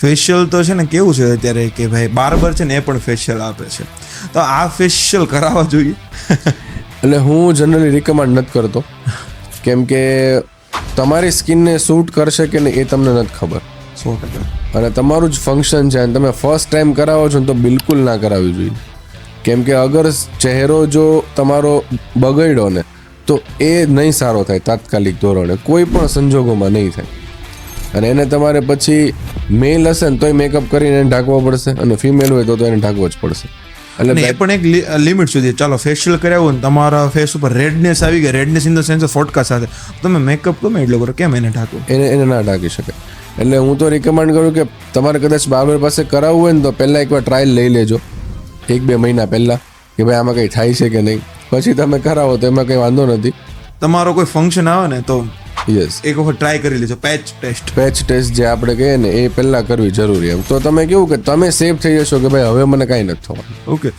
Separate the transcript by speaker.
Speaker 1: Facial તો છે ને કેવું છે અત્યારે કે ભાઈ બાર્બર છે ને એ પણ ફેશિયલ આપે છે, તો આ ફેશિયલ કરાવવા જોઈએ?
Speaker 2: એટલે હું જનરલી રિકમેન્ડ નથી કરતો, કેમ કે તમારી સ્કિનને સૂટ કરશે કે નહીં એ તમને નથી ખબર.
Speaker 1: 100%.
Speaker 2: અને તમારું જ ફંક્શન છે અને તમે ફર્સ્ટ ટાઈમ કરાવો છો ને તો બિલકુલ ના કરાવવી જોઈએ. કેમ કે અગર ચહેરો જો તમારો બગડ્યો ને તો એ નહીં સારો થાય તાત્કાલિક ધોરણે, કોઈ પણ સંજોગોમાં નહીં થાય. અને એને તમારે પછી મેલ હશે ને તોય મેકઅપ કરીને એને ઢાંકવો પડશે, અને ફિમેલ હોય તો એને ઢાંકવો જ પડશે.
Speaker 1: અને એ પણ એક લિમિટ સુધી. ચાલો ફેશિયલ કરાવ્યું ને તમારા ફેસ ઉપર રેડનેસ આવી ગઈ, રેડનેસ ઇન ધ સેન્સ ફોટકા સાથે, તમે મેકઅપ ગમે એટલો કરો, કેમ એને ઢાંકો?
Speaker 2: એને ના ઢાંકી શકે. એટલે હું તો રિકમેન્ડ કરું કે તમારે કદાચ બાર્બર પાસે કરાવવું હોય ને તો પહેલાં એકવાર ટ્રાયલ લઈ લેજો 1-2 મહિના પહેલાં, કે ભાઈ આમાં કંઈ થાય છે કે નહીં. પછી તમે કરાવો તો એમાં કંઈ વાંધો નથી.
Speaker 1: તમારો કોઈ ફંક્શન આવે ને તો
Speaker 2: યસ,
Speaker 1: એક વખત ટ્રાય કરી લેજો. પેચ ટેસ્ટ
Speaker 2: જે આપણે કહીએ ને એ પહેલાં કરવી જરૂરી. એમ તો તમે કેવું કે તમે સેફ થઈ જશો કે ભાઈ હવે મને કાંઈ નથી થવાનું.
Speaker 1: ઓકે.